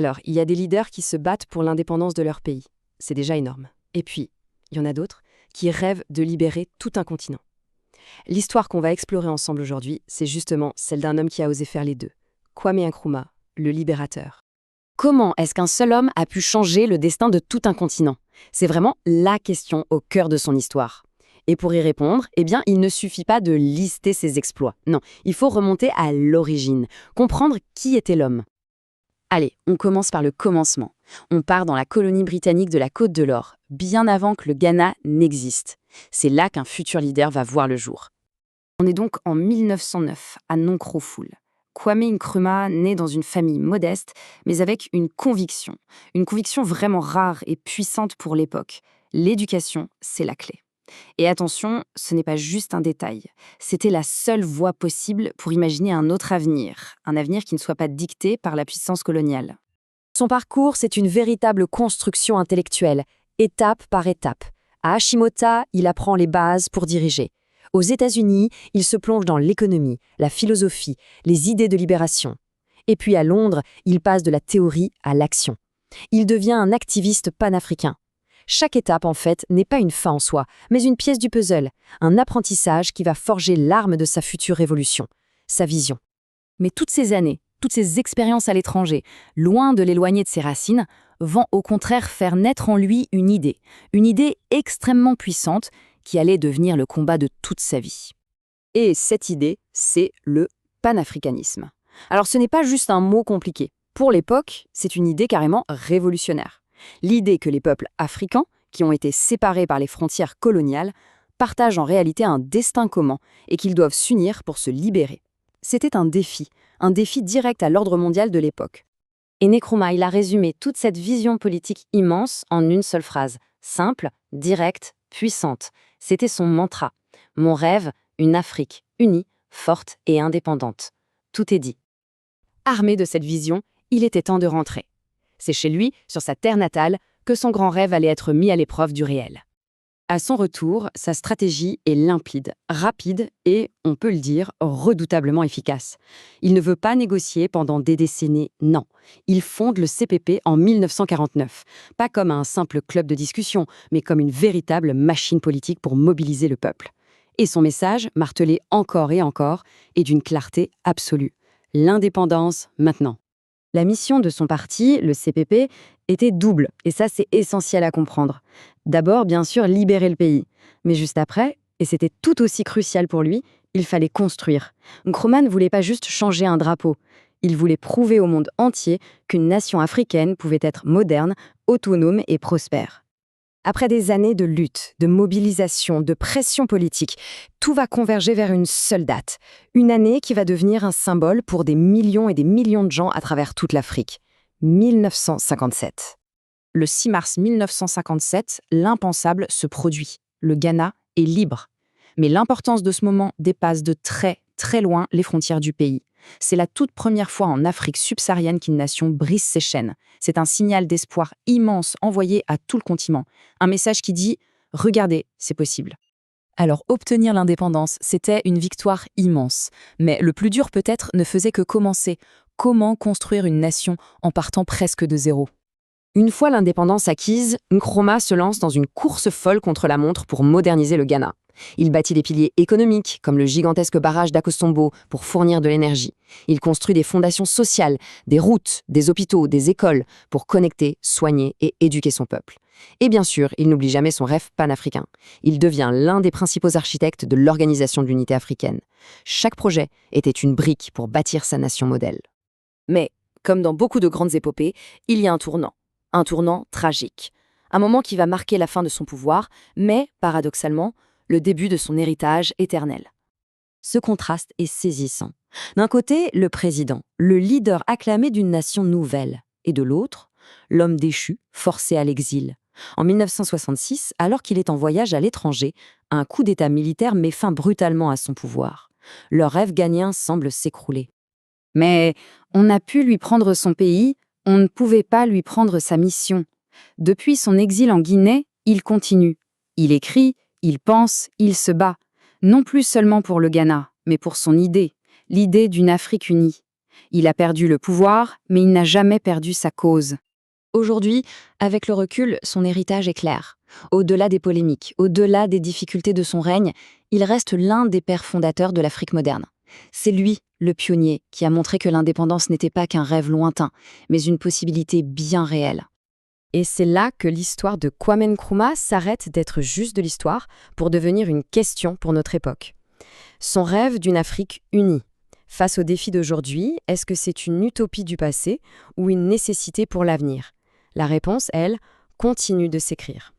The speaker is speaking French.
Alors, il y a des leaders qui se battent pour l'indépendance de leur pays. C'est déjà énorme. Et puis, il y en a d'autres qui rêvent de libérer tout un continent. L'histoire qu'on va explorer ensemble aujourd'hui, c'est justement celle d'un homme qui a osé faire les deux. Kwame Nkrumah, le libérateur. Comment est-ce qu'un seul homme a pu changer le destin de tout un continent? C'est vraiment la question au cœur de son histoire. Et pour y répondre, eh bien, il ne suffit pas de lister ses exploits. Non, il faut remonter à l'origine, comprendre qui était l'homme. Allez, on commence par le commencement. On part dans la colonie britannique de la Côte de l'Or, bien avant que le Ghana n'existe. C'est là qu'un futur leader va voir le jour. On est donc en 1909, à Nkroful. Kwame Nkrumah naît dans une famille modeste, mais avec une conviction vraiment rare et puissante pour l'époque. L'éducation, c'est la clé. Et attention, ce n'est pas juste un détail. C'était la seule voie possible pour imaginer un autre avenir, un avenir qui ne soit pas dicté par la puissance coloniale. Son parcours, c'est une véritable construction intellectuelle, étape par étape. À Hashimota, il apprend les bases pour diriger. Aux États-Unis, il se plonge dans l'économie, la philosophie, les idées de libération. Et puis à Londres, il passe de la théorie à l'action. Il devient un activiste panafricain. Chaque étape, en fait, n'est pas une fin en soi, mais une pièce du puzzle, un apprentissage qui va forger l'arme de sa future révolution, sa vision. Mais toutes ces années, toutes ces expériences à l'étranger, loin de l'éloigner de ses racines, vont au contraire faire naître en lui une idée extrêmement puissante qui allait devenir le combat de toute sa vie. Et cette idée, c'est le panafricanisme. Alors ce n'est pas juste un mot compliqué. Pour l'époque, c'est une idée carrément révolutionnaire. L'idée que les peuples africains, qui ont été séparés par les frontières coloniales, partagent en réalité un destin commun et qu'ils doivent s'unir pour se libérer. C'était un défi direct à l'ordre mondial de l'époque. Et Nkrumah, il a résumé toute cette vision politique immense en une seule phrase, simple, directe, puissante. C'était son mantra. Mon rêve, une Afrique unie, forte et indépendante. Tout est dit. Armé de cette vision, il était temps de rentrer. C'est chez lui, sur sa terre natale, que son grand rêve allait être mis à l'épreuve du réel. À son retour, sa stratégie est limpide, rapide et, on peut le dire, redoutablement efficace. Il ne veut pas négocier pendant des décennies, non. Il fonde le CPP en 1949, pas comme un simple club de discussion, mais comme une véritable machine politique pour mobiliser le peuple. Et son message, martelé encore et encore, est d'une clarté absolue. L'indépendance maintenant. La mission de son parti, le CPP, était double, et ça c'est essentiel à comprendre. D'abord, bien sûr, libérer le pays. Mais juste après, et c'était tout aussi crucial pour lui, il fallait construire. Nkrumah ne voulait pas juste changer un drapeau. Il voulait prouver au monde entier qu'une nation africaine pouvait être moderne, autonome et prospère. Après des années de lutte, de mobilisation, de pression politique, tout va converger vers une seule date. Une année qui va devenir un symbole pour des millions et des millions de gens à travers toute l'Afrique. 1957. Le 6 mars 1957, l'impensable se produit. Le Ghana est libre. Mais l'importance de ce moment dépasse de très, très loin les frontières du pays. C'est la toute première fois en Afrique subsaharienne qu'une nation brise ses chaînes. C'est un signal d'espoir immense envoyé à tout le continent. Un message qui dit « Regardez, c'est possible ». Alors, obtenir l'indépendance, c'était une victoire immense. Mais le plus dur peut-être ne faisait que commencer. Comment construire une nation en partant presque de zéro? Une fois l'indépendance acquise, Nkrumah se lance dans une course folle contre la montre pour moderniser le Ghana. Il bâtit des piliers économiques, comme le gigantesque barrage d'Akosombo, pour fournir de l'énergie. Il construit des fondations sociales, des routes, des hôpitaux, des écoles, pour connecter, soigner et éduquer son peuple. Et bien sûr, il n'oublie jamais son rêve panafricain. Il devient l'un des principaux architectes de l'Organisation de l'Unité africaine. Chaque projet était une brique pour bâtir sa nation modèle. Mais, comme dans beaucoup de grandes épopées, il y a un tournant tragique. Un moment qui va marquer la fin de son pouvoir, mais, paradoxalement, le début de son héritage éternel. Ce contraste est saisissant. D'un côté, le président, le leader acclamé d'une nation nouvelle, et de l'autre, l'homme déchu, forcé à l'exil. En 1966, alors qu'il est en voyage à l'étranger, un coup d'État militaire met fin brutalement à son pouvoir. Leur rêve ghanéen semble s'écrouler. Mais on a pu lui prendre son pays, on ne pouvait pas lui prendre sa mission. Depuis son exil en Guinée, il continue. Il écrit, il pense, il se bat. Non plus seulement pour le Ghana, mais pour son idée, l'idée d'une Afrique unie. Il a perdu le pouvoir, mais il n'a jamais perdu sa cause. Aujourd'hui, avec le recul, son héritage est clair. Au-delà des polémiques, au-delà des difficultés de son règne, il reste l'un des pères fondateurs de l'Afrique moderne. C'est lui, le pionnier, qui a montré que l'indépendance n'était pas qu'un rêve lointain, mais une possibilité bien réelle. Et c'est là que l'histoire de Kwame Nkrumah s'arrête d'être juste de l'histoire pour devenir une question pour notre époque. Son rêve d'une Afrique unie. Face aux défis d'aujourd'hui, est-ce que c'est une utopie du passé ou une nécessité pour l'avenir ? La réponse, elle, continue de s'écrire.